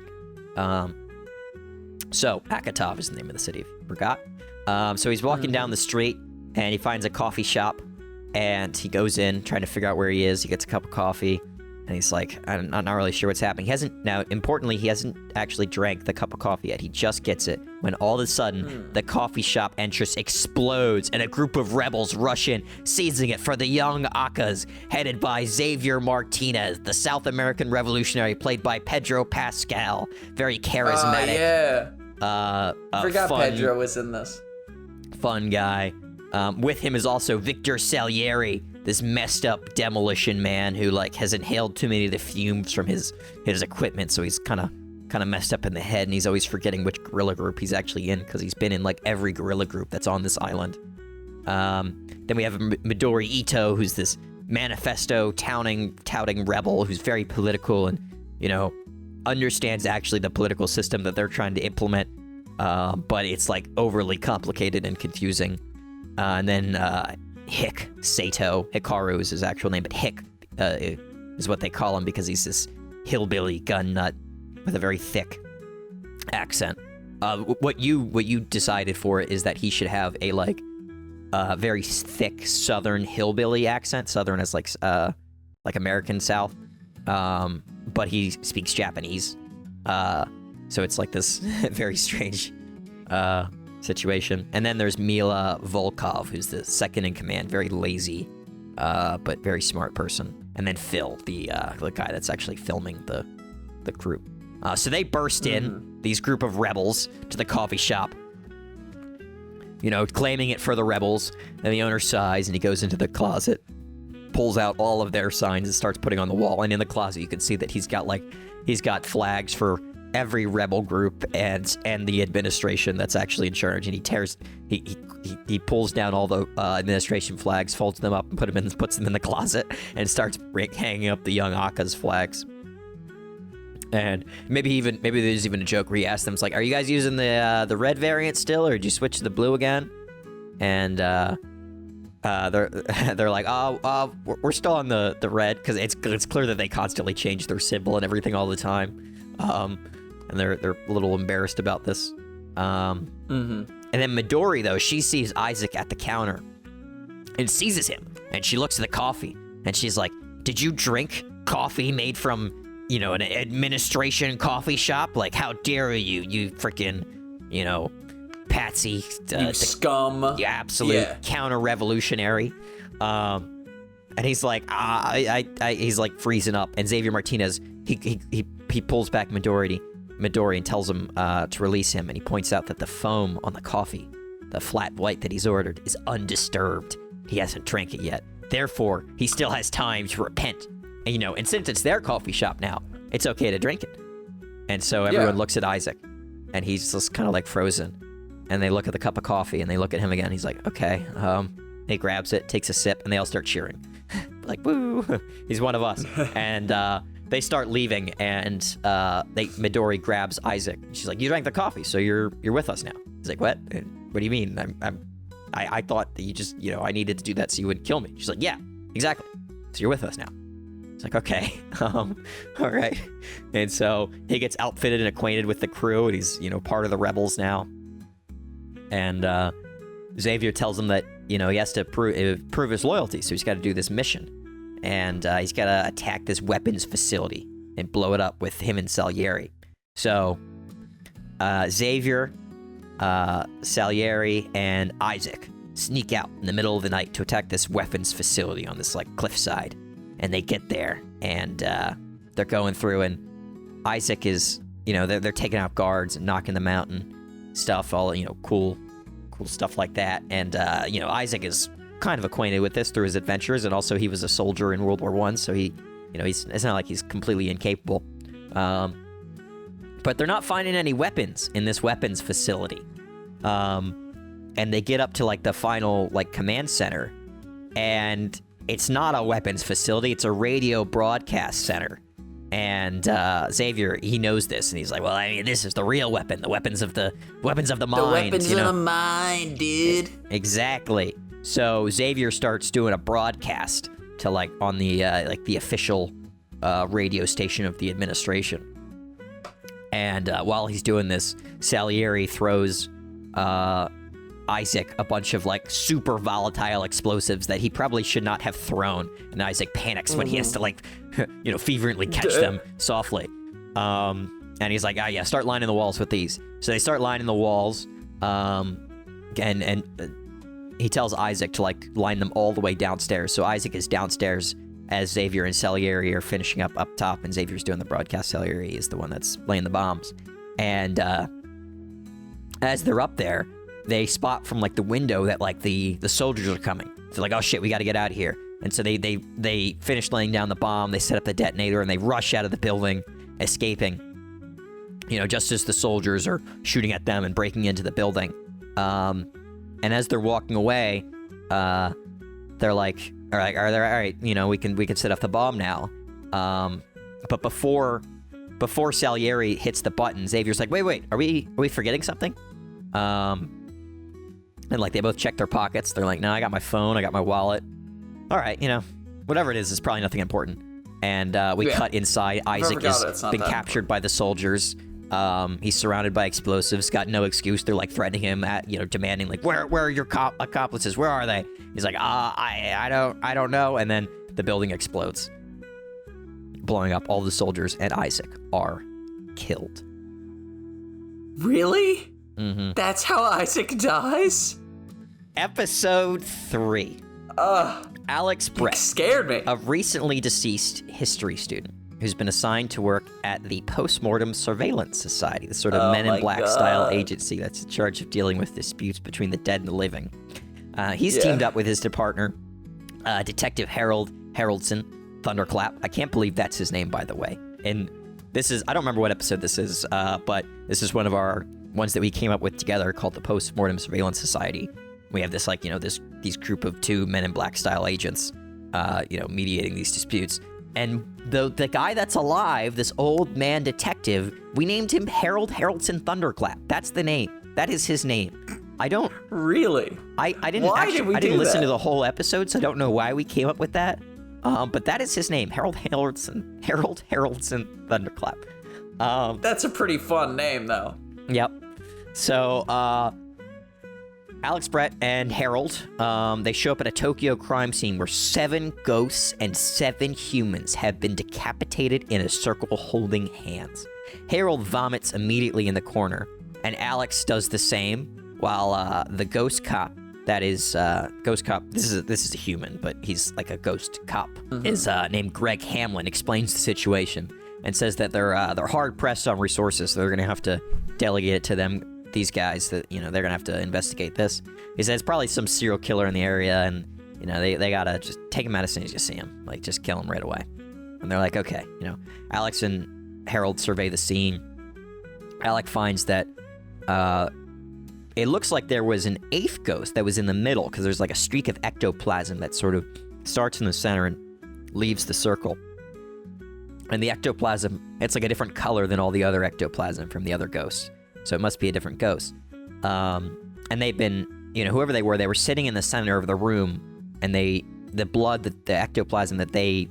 So Akatov is the name of the city, if you forgot. So he's walking down the street, and he finds a coffee shop, and he goes in trying to figure out where he is. He gets a cup of coffee, and he's like, I'm not really sure what's happening. Importantly, he hasn't actually drank the cup of coffee yet. He just gets it when all of a sudden the coffee shop entrance explodes, and a group of rebels rush in, seizing it for the young Akas, headed by Xavier Martinez, the South American revolutionary played by Pedro Pascal. Very charismatic. Forgot Pedro was in this. Fun guy. With him is also Victor Salieri, this messed up demolition man who like has inhaled too many of the fumes from his equipment, so he's kind of messed up in the head, and he's always forgetting which guerrilla group he's actually in, because he's been in like every guerrilla group that's on this island. Then we have Midori Ito, who's this manifesto touting rebel who's very political and, you know, understands actually the political system that they're trying to implement, but it's like overly complicated and confusing. And then Hikaru is his actual name, but Hick is what they call him because he's this hillbilly gun nut with a very thick accent. What you decided for is that he should have a like very thick Southern hillbilly accent. Southern is like American South, but he speaks Japanese. So it's like this very strange situation. And then there's Mila Volkov, who's the second in command, very lazy, but very smart person. And then Phil, the guy that's actually filming the group. So they burst in, these group of rebels, to the coffee shop, you know, claiming it for the rebels. And the owner sighs, and he goes into the closet, pulls out all of their signs, and starts putting on the wall. And in the closet, you can see that he's got flags for every rebel group and the administration that's actually in charge. And he pulls down all the administration flags, folds them up, and puts them in the closet, and starts hanging up the young Aka's flags. And maybe there's even a joke where he asks them, it's like, "Are you guys using the red variant still, or did you switch to the blue again?" And they're like, "Oh, we're still on the red," because it's clear that they constantly change their symbol and everything all the time. And they're a little embarrassed about this. And then Midori, though, she sees Isaac at the counter and seizes him, and she looks at the coffee, and she's like, "Did you drink coffee made from, you know, an administration coffee shop? Like, how dare you freaking, you know, patsy, you scum, you absolute counter-revolutionary." And he's like, he's like freezing up. And Xavier Martinez, he pulls back Midori and tells him to release him. And he points out that the foam on the coffee, the flat white that he's ordered, is undisturbed. He hasn't drank it yet. Therefore, he still has time to repent. And, you know, and since it's their coffee shop now, it's okay to drink it. And so everyone looks at Isaac, and he's just kind of like frozen. And they look at the cup of coffee, and they look at him again. He's like, "Okay." He grabs it, takes a sip, and they all start cheering. Like, "Woo, he's one of us." And they start leaving, and Midori grabs Isaac. She's like, "You drank the coffee, so you're with us now." He's like, "What? What do you mean? I thought that you just, you know, I needed to do that so you wouldn't kill me." She's like, "Yeah, exactly. So you're with us now." It's like, okay, all right. And so he gets outfitted and acquainted with the crew, and he's, part of the rebels now. And Xavier tells him that, he has to prove his loyalty, so he's got to do this mission. And he's got to attack this weapons facility and blow it up with him and Salieri. So Xavier, Salieri, and Isaac sneak out in the middle of the night to attack this weapons facility on this, cliffside. And they get there, and they're going through, and Isaac is, they're taking out guards and knocking them out and stuff, all, cool stuff like that. And, Isaac is kind of acquainted with this through his adventures, and also he was a soldier in World War I, so he, it's not like he's completely incapable. But they're not finding any weapons in this weapons facility. And they get up to, the final, command center, and it's not a weapons facility, it's a radio broadcast center. And Xavier, he knows this, and he's like, well, I mean, this is the real weapon, the weapons of the mind. The weapons of the mind, dude. Exactly. So Xavier starts doing a broadcast to, on the, the official radio station of the administration. And while he's doing this, Salieri throws Isaac a bunch of super volatile explosives that he probably should not have thrown, and Isaac panics when he has to fervently catch them softly. And he's like, yeah, start lining the walls with these. So they start lining the walls, and he tells Isaac to line them all the way downstairs. So Isaac is downstairs as Xavier and Salieri are finishing up top, and Xavier's doing the broadcast. Salieri is the one that's laying the bombs. And as they're up there, they spot from the window that the soldiers are coming. So oh shit, we got to get out of here. And so they finish laying down the bomb. They set up the detonator and they rush out of the building, escaping. Just as the soldiers are shooting at them and breaking into the building. And as they're walking away, they're like, all right, we can set off the bomb now. But before Salieri hits the button, Xavier's like, wait, are we forgetting something? And they both check their pockets. They're like, no, I got my phone, I got my wallet. All right, whatever it is probably nothing important. And we cut inside. Isaac has been captured by the soldiers. He's surrounded by explosives, got no excuse. They're threatening him at, demanding where are your accomplices? Where are they? He's like, I don't know. And then the building explodes, blowing up. All the soldiers and Isaac are killed. Really? Mm-hmm. That's how Isaac dies? Episode 3. Alex Brett scared me. A recently deceased history student who's been assigned to work at the Postmortem Surveillance Society, the sort of Men in Black style agency that's in charge of dealing with disputes between the dead and the living. He's teamed up with his partner, Detective Harold Haroldson Thunderclap. I can't believe that's his name, by the way. And this is, I don't remember what episode this is, but this is one of our ones that we came up with together called the Postmortem Surveillance Society. We have this, these group of 2 Men in Black style agents, mediating these disputes. And the guy that's alive, this old man detective, we named him Harold Haroldson Thunderclap. That's the name. That is his name. I don't... Really? I didn't listen to the whole episode, so I don't know why we came up with that. But that is his name, Harold Haroldson Thunderclap. That's a pretty fun name, though. Yep. So, Alex Brett and Harold, they show up at a Tokyo crime scene where 7 ghosts and 7 humans have been decapitated in a circle holding hands. Harold vomits immediately in the corner, and Alex does the same, while the ghost cop, this is a human, but he's like a ghost cop, is named Greg Hamlin, explains the situation and says that they're hard pressed on resources, so they're gonna have to delegate it to them. These guys that, they're gonna have to investigate this. He says probably some serial killer in the area, and they gotta just take him out as soon as you see him, just kill him right away. And they're like, okay, Alex and Harold survey the scene. Alec finds that it looks like there was an 8th ghost that was in the middle, because there's a streak of ectoplasm that sort of starts in the center and leaves the circle. And the ectoplasm, it's a different color than all the other ectoplasm from the other ghosts. So it must be a different ghost. And they've been, whoever they were sitting in the center of the room, and the blood, the ectoplasm that they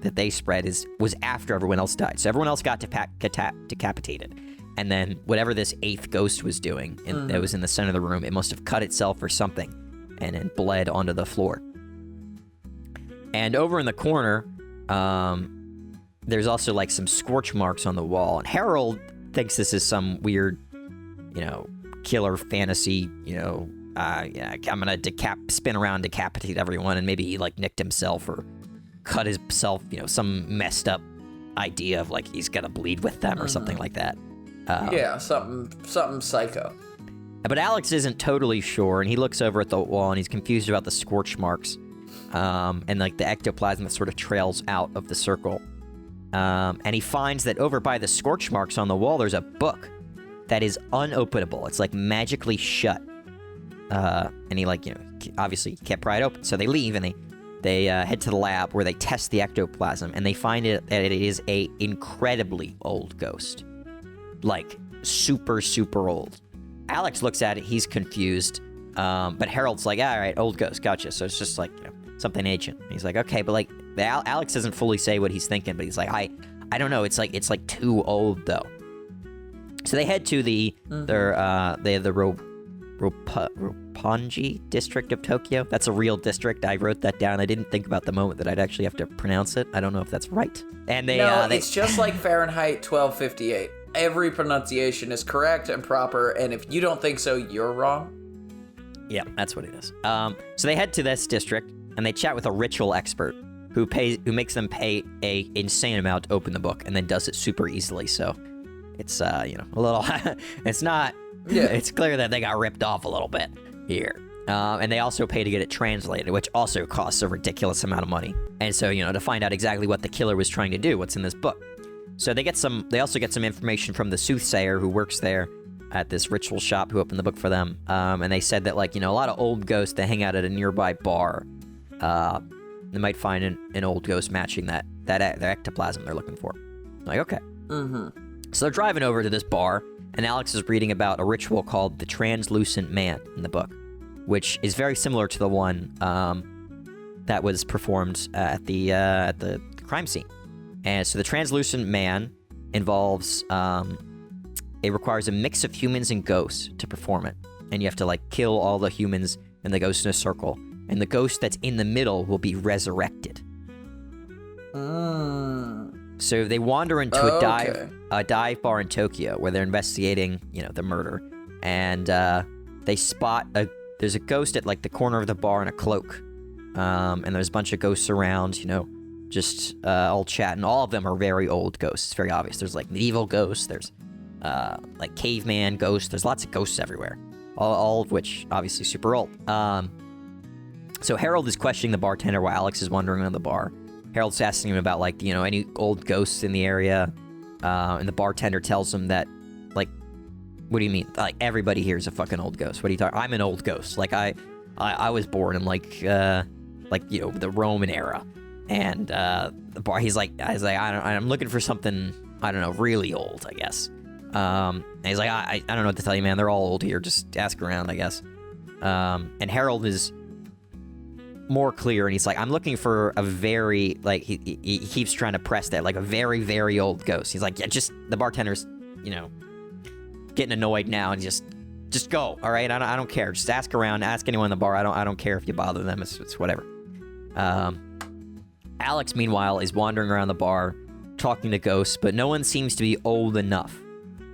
that they spread was after everyone else died. So everyone else got decapitated. And then whatever this 8th ghost was doing, that was in the center of the room, it must have cut itself or something and then bled onto the floor. And over in the corner, there's also like some scorch marks on the wall. And Harold thinks this is some weird, killer fantasy, I'm gonna spin around, decapitate everyone, and maybe he like nicked himself or cut himself, some messed up idea of like he's gonna bleed with them or something like that. Something psycho. But Alex isn't totally sure, and he looks over at the wall and he's confused about the scorch marks, and like the ectoplasm that sort of trails out of the circle. And he finds that over by the scorch marks on the wall, there's a book that is unopenable. It's like magically shut. And he obviously can't pry it open. So they leave and they head to the lab where they test the ectoplasm, and they find that it is a incredibly old ghost. Like super, super old. Alex looks at it, he's confused. But Harold's like, all right, old ghost, gotcha. So it's just like, something ancient. He's like, okay, but like, Alex doesn't fully say what he's thinking, but he's like, I don't know, it's like too old though. So they head to the Roppongi district of Tokyo. That's a real district. I wrote that down. I didn't think about the moment that I'd actually have to pronounce it. I don't know if that's right. And it's just like Fahrenheit 1258. Every pronunciation is correct and proper, and if you don't think so, you're wrong. Yeah, that's what it is. So they head to this district, and they chat with a ritual expert who makes them pay a insane amount to open the book, and then does it super easily. So it's a little. It's not. Yeah. It's clear that they got ripped off a little bit here. And they also pay to get it translated, which also costs a ridiculous amount of money. And so, to find out exactly what the killer was trying to do, what's in this book. So they also get some information from the soothsayer who works there at this ritual shop who opened the book for them. And they said that, a lot of old ghosts, they hang out at a nearby bar. They might find an old ghost matching that ectoplasm they're looking for. Like, okay. Mm-hmm. So they're driving over to this bar, and Alex is reading about a ritual called the Translucent Man in the book, which is very similar to the one that was performed at the crime scene. And so the Translucent Man involves, it requires a mix of humans and ghosts to perform it. And you have to, kill all the humans and the ghosts in a circle. And the ghost that's in the middle will be resurrected. So they wander into a dive bar in Tokyo where they're investigating, the murder. And they spot there's a ghost at, the corner of the bar in a cloak. And there's a bunch of ghosts around, just all chatting. All of them are very old ghosts. It's very obvious. There's medieval ghosts. There's caveman ghosts. There's lots of ghosts everywhere. All of which obviously super old. So Harold is questioning the bartender while Alex is wandering around the bar. Harold's asking him about any old ghosts in the area. And the bartender tells him that what do you mean? Everybody here is a fucking old ghost. What are you talking? I'm an old ghost. I was born in the Roman era. And the bar, I'm looking for something, I don't know, really old, I guess. And he's like, I don't know what to tell you, man. They're all old here. Just ask around, I guess. And Harold is more clear, and he's like, I'm looking for a very, he keeps trying to press that, a very, very old ghost. He's like, yeah, just, the bartender's, getting annoyed now, and just go, all right? I don't care. Just ask around, ask anyone in the bar. I don't care if you bother them. It's whatever. Alex, meanwhile, is wandering around the bar, talking to ghosts, but no one seems to be old enough.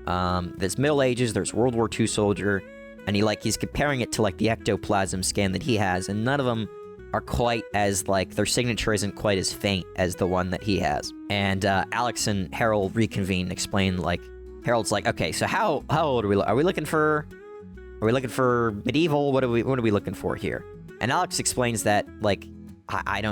There's Middle Ages, there's World War II soldier, and he's comparing it to, the ectoplasm scan that he has, and none of them are quite as, their signature isn't quite as faint as the one that he has. And Alex and Harold reconvene and explain, Harold's like, okay, so how old are we? Are we looking for medieval? What are we looking for here? And Alex explains that,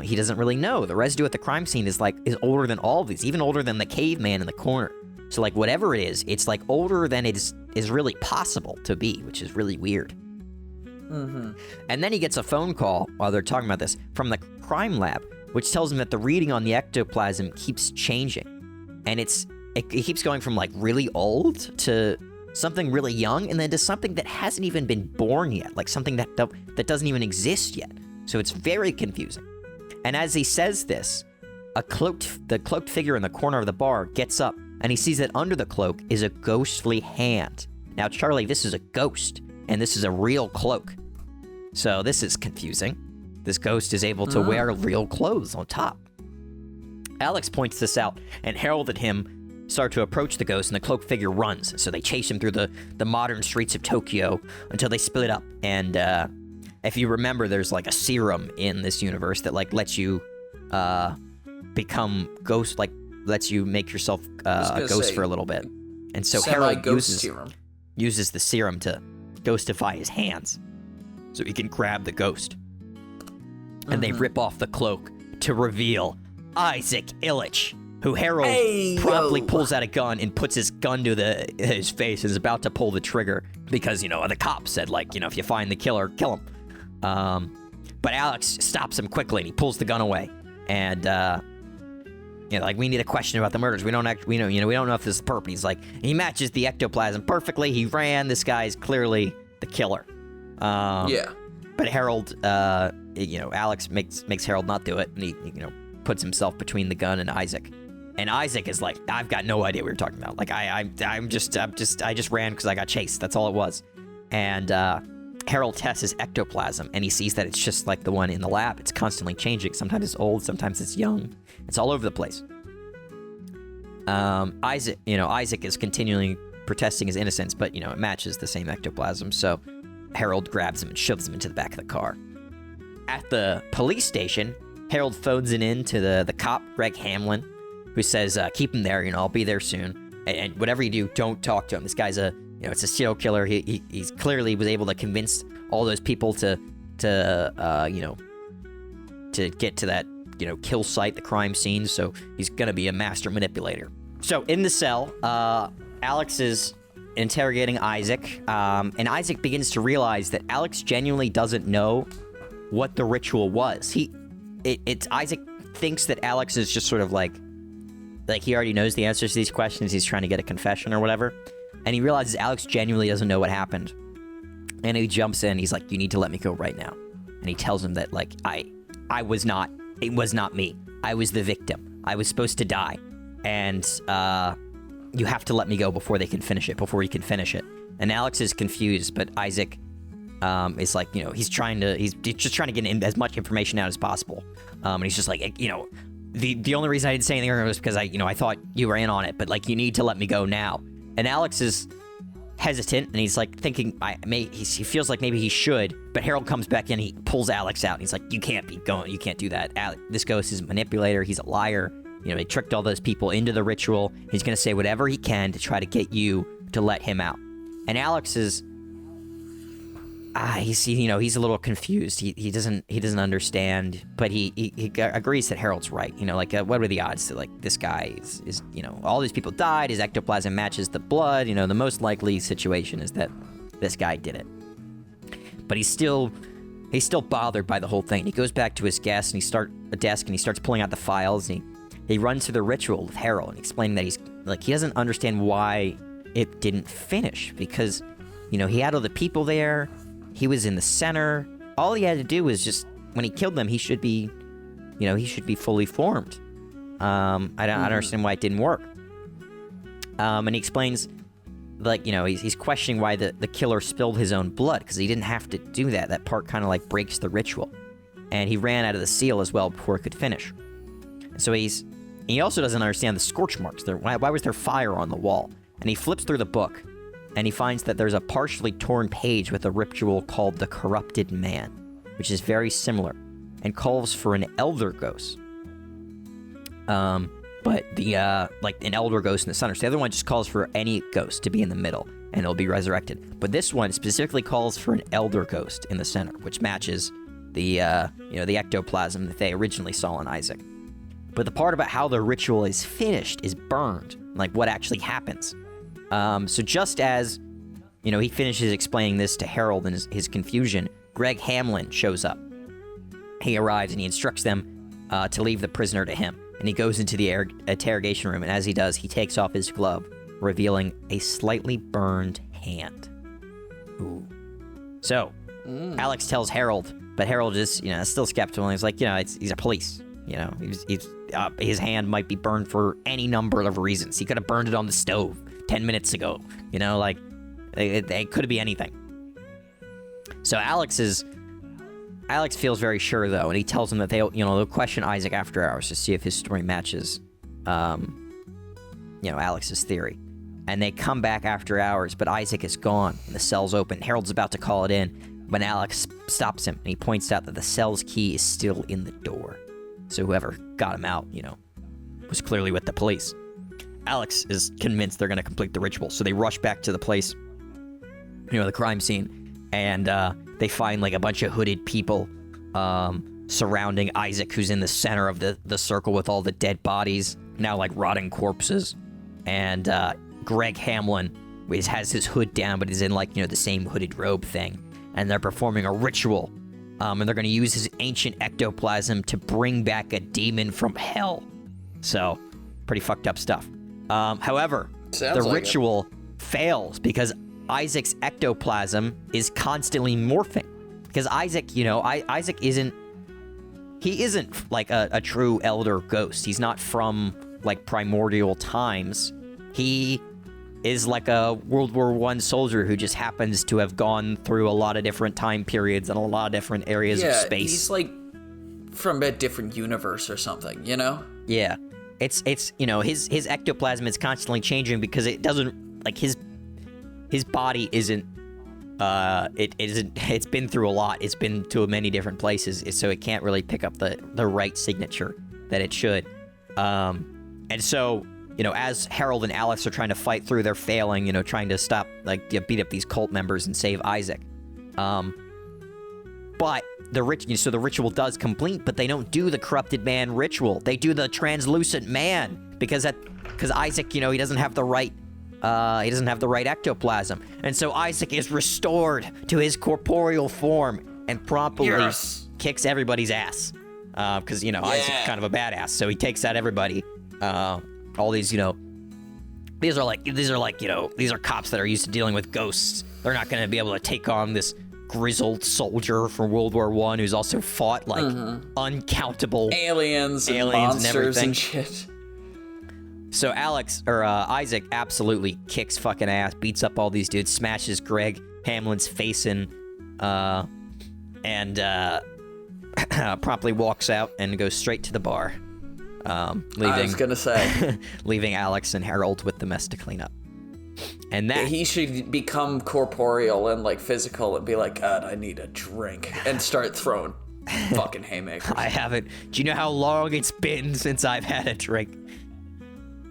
he doesn't really know. The residue at the crime scene is older than all of these, even older than the caveman in the corner. So whatever it is, it's older than it is really possible to be, which is really weird. Mm-hmm. And then he gets a phone call while they're talking about this from the crime lab, which tells him that the reading on the ectoplasm keeps changing. And it keeps going from really old to something really young, and then to something that hasn't even been born yet, something that doesn't even exist yet. So it's very confusing. And as he says this, the cloaked figure in the corner of the bar gets up, and he sees that under the cloak is a ghostly hand. Now, Charlie, this is a ghost, and this is a real cloak. So this is confusing. This ghost is able to wear real clothes on top. Alex points this out, and Harold and him start to approach the ghost, and the cloaked figure runs. So they chase him through the modern streets of Tokyo until they split up. And if you remember, there's like a serum in this universe that like lets you become ghost, like lets you make yourself a ghost for a little bit. And so Harold uses the serum to ghostify his hands so he can grab the ghost. And they rip off the cloak to reveal Isaac Illich, who Harold promptly pulls out a gun and puts his gun to his face and is about to pull the trigger because, the cops said, like, if you find the killer, kill him. But Alex stops him quickly and he pulls the gun away. And, like, we need a question about the murders. We don't know if this is perp. And he's like, he matches the ectoplasm perfectly. He ran. This guy's clearly the killer. But Harold, Alex makes Harold not do it, and he, puts himself between the gun and Isaac. And Isaac is like, I've got no idea what you're talking about. Like, I just ran because I got chased. That's all it was. And Harold tests his ectoplasm, and he sees that it's just like the one in the lab. It's constantly changing. Sometimes it's old, sometimes it's young. It's all over the place. Isaac is continually protesting his innocence, but it matches the same ectoplasm. So Harold grabs him and shoves him into the back of the car. At the police station, Harold phones it in to the cop, Greg Hamlin, who says, keep him there, I'll be there soon. And whatever you do, don't talk to him. This guy's it's a serial killer. He's clearly was able to convince all those people to get to that, kill site, the crime scene. So he's going to be a master manipulator. So in the cell, Alex is interrogating Isaac, and Isaac begins to realize that Alex genuinely doesn't know what the ritual was. Isaac thinks that Alex is just sort of like he already knows the answers to these questions. He's trying to get a confession or whatever, and he realizes Alex genuinely doesn't know what happened. And he jumps in. He's like, "You need to let me go right now." And he tells him that it was not me. I was the victim. I was supposed to die, and you have to let me go before you can finish it. And Alex is confused, but Isaac is like, he's just trying to get in as much information out as possible. And he's just like, the only reason I didn't say anything earlier was because I thought you were in on it, but you need to let me go now. And Alex is hesitant, and he's like thinking he feels like maybe he should, but Harold comes back in, he pulls Alex out, and he's like, you can't be going, you can't do that. This ghost is a manipulator, he's a liar. He tricked all those people into the ritual. He's going to say whatever he can to try to get you to let him out. And Alex is, he's a little confused. He doesn't understand, but he agrees that Harold's right. What are the odds that this guy is all these people died, his ectoplasm matches the blood. The most likely situation is that this guy did it. But he's still bothered by the whole thing. He goes back to his desk and he starts pulling out the files, and he runs through the ritual with Harold and explaining that he doesn't understand why it didn't finish, because he had all the people there. He was in the center. All he had to do was just, when he killed them, he should be fully formed. I don't understand why it didn't work. And he explains, he's questioning why the killer spilled his own blood, because he didn't have to do that. That part kind of breaks the ritual. And he ran out of the seal as well before it could finish. So he also doesn't understand the scorch marks. Why was there fire on the wall? And he flips through the book, and he finds that there's a partially torn page with a ritual called the Corrupted Man, which is very similar, and calls for an elder ghost. But an elder ghost in the center. So the other one just calls for any ghost to be in the middle, and it'll be resurrected. But this one specifically calls for an elder ghost in the center, which matches the ectoplasm that they originally saw in Isaac. But the part about how the ritual is finished is burned, what actually happens. So just as, he finishes explaining this to Harold and his confusion, Greg Hamlin shows up. He arrives and he instructs them to leave the prisoner to him. And he goes into the interrogation room, and as he does, he takes off his glove, revealing a slightly burned hand. Ooh. So, Alex tells Harold, but Harold is, still skeptical, and he's like, he's a police. his hand might be burned for any number of reasons. He could have burned it on the stove 10 minutes ago. You know, like, it could be anything. So Alex feels very sure, though, and he tells him that they'll question Isaac after hours to see if his story matches, Alex's theory. And they come back after hours, but Isaac is gone, and the cell's open. Harold's about to call it in, when Alex stops him, and he points out that the cell's key is still in the door. So whoever got him out, was clearly with the police. Alex is convinced they're going to complete the ritual, so they rush back to the place, the crime scene, and they find, like, a bunch of hooded people surrounding Isaac, who's in the center of the circle with all the dead bodies, now, like, rotting corpses. And Greg Hamlin has his hood down, but he's in, like, the same hooded robe thing. And they're performing a ritual. And they're going to use his ancient ectoplasm to bring back a demon from hell. So, pretty fucked up stuff. However, the ritual fails because Isaac's ectoplasm is constantly morphing. Because Isaac, Isaac isn't like a true elder ghost. He's not from, like, primordial times. He is like a World War I soldier who just happens to have gone through a lot of different time periods and a lot of different areas of space. He's like from a different universe or something, Yeah. It's his ectoplasm is constantly changing because it doesn't, like, his body isn't it's been through a lot. It's been to many different places, so it can't really pick up the right signature that it should. And so, as Harold and Alex are trying to fight through, they're failing, trying to stop, beat up these cult members and save Isaac. But the ritual does complete, but they don't do the corrupted man ritual. They do the translucent man because Isaac, he doesn't have the right ectoplasm. And so Isaac is restored to his corporeal form and promptly kicks everybody's ass. Because, Isaac's kind of a badass, so he takes out everybody. All these, these are cops that are used to dealing with ghosts. They're not going to be able to take on this grizzled soldier from World War I who's also fought, like, uncountable aliens and monsters and shit. So Isaac absolutely kicks fucking ass, beats up all these dudes, smashes Greg Hamlin's face in, and promptly walks out and goes straight to the bar. Leaving, I was gonna say, leaving Alex and Harold with the mess to clean up. And that he should become corporeal and, like, physical and be like, God, I need a drink, and start throwing fucking haymakers. I haven't. Do you know how long it's been since I've had a drink?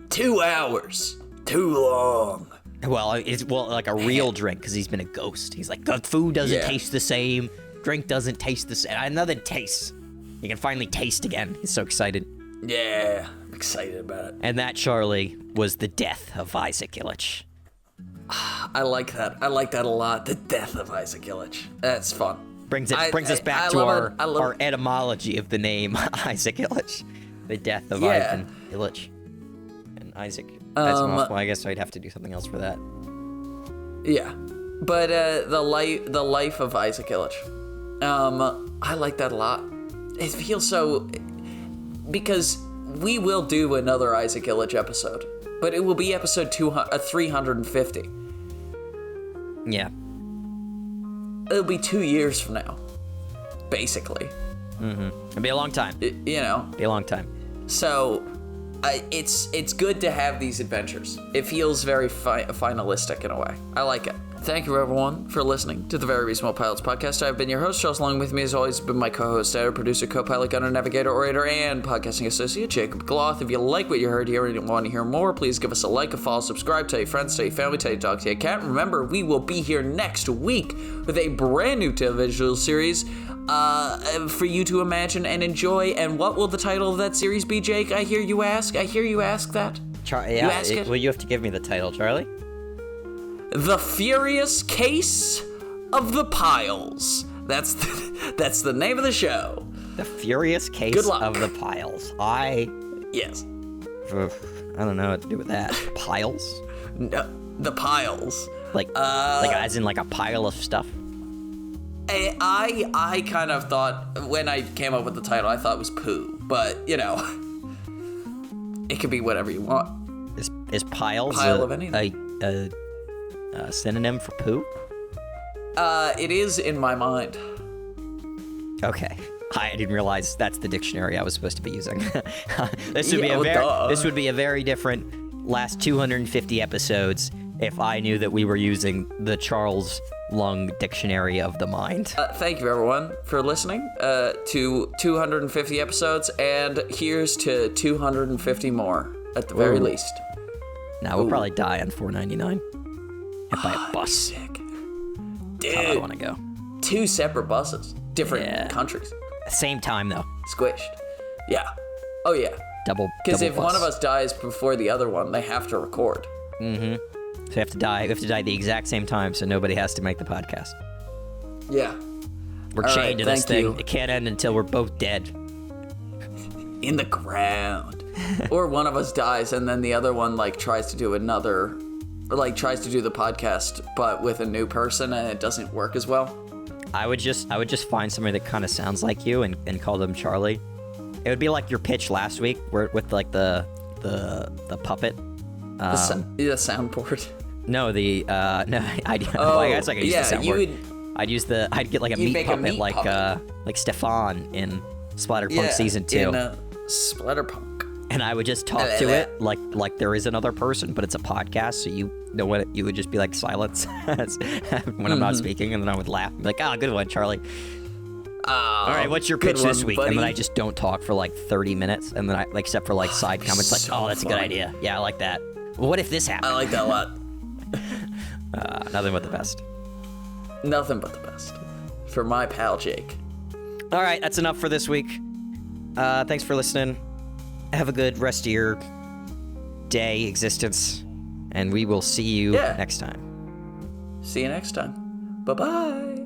2 hours. Too long. Well, it's like a real drink because he's been a ghost. He's like, the food doesn't taste the same. Drink doesn't taste the same. Another taste. You can finally taste again. He's so excited. Yeah, I'm excited about it. And that, Charlie, was the death of Isaac Illich. I like that. I like that a lot. The death of Isaac Illich. That's fun. Brings us back to our etymology of the name Isaac Illich. The death of Ivan Illich. And Isaac. That's well, I guess I'd have to do something else for that. Yeah. But the life of Isaac Illich. I like that a lot. It feels so... Because we will do another Isaac Illich episode, but it will be episode 350. Yeah. It'll be 2 years from now, basically. Mm-hmm. It'll be a long time. Be a long time. So, it's good to have these adventures. It feels very finalistic in a way. I like it. Thank you, everyone, for listening to the Very Reasonable Pilots podcast. I've been your host, Charles. Along with me, as always, has been my co-host, editor, producer, co-pilot, gunner, navigator, orator, and podcasting associate, Jacob Gloth. If you like what you heard here and you want to hear more, please give us a like, a follow, subscribe, tell your friends, tell your family, tell your dog, tell your cat. Remember, we will be here next week with a brand new televisual series for you to imagine and enjoy. And what will the title of that series be, Jake? I hear you ask that. You ask it? Well, you have to give me the title, Charlie. The Furious Case of the Piles. That's the name of the show. The Furious Case of the Piles. Yes. I don't know what to do with that. Piles? No, the piles. Like as in like a pile of stuff? I kind of thought, when I came up with the title, I thought it was poo. But, It could be whatever you want. Is piles Pile of anything. A synonym for poo? It is in my mind. Okay. I didn't realize that's the dictionary I was supposed to be using. This would be a very different last 250 episodes if I knew that we were using the Charles Lung Dictionary of the Mind. Thank you, everyone, for listening to 250 episodes, and here's to 250 more, at the very least. Now we'll probably die on $4.99. And by a bus. Sick. That's how I Dude, want to go. 2 separate buses. Different countries. Same time, though. Squished. Yeah. Oh, yeah. Double Because if bus. one of us dies before the other one, they have to record. Mm-hmm. So we have to die at the exact same time so nobody has to make the podcast. Yeah. We're All chained right, to this thank thing. you. It can't end until we're both dead. In the ground. Or one of us dies and then the other one tries to do tries to do the podcast but with a new person and it doesn't work as well. I would just find somebody that kind of sounds like you and call them Charlie. It would be like your pitch last week with like the puppet. The soundboard. No, I guess I could use the soundboard. I'd get like a meat puppet like Stefan in Splatterpunk Season 2. In Splatterpunk. And I would just talk to it like there is another person, but it's a podcast, so you know what you would just be like silence when I'm not speaking, and then I would laugh and be like, good one, Charlie. All right, what's your pitch this week? Buddy. And then I just don't talk for like 30 minutes, and then I except for like side comments like, that's a good idea. Yeah, I like that. Well, what if this happened? I like that a lot. Nothing but the best. Nothing but the best. For my pal, Jake. All right, that's enough for this week. Thanks for listening. Have a good rest of your day, existence, and we will see you next time. See you next time. Bye-bye.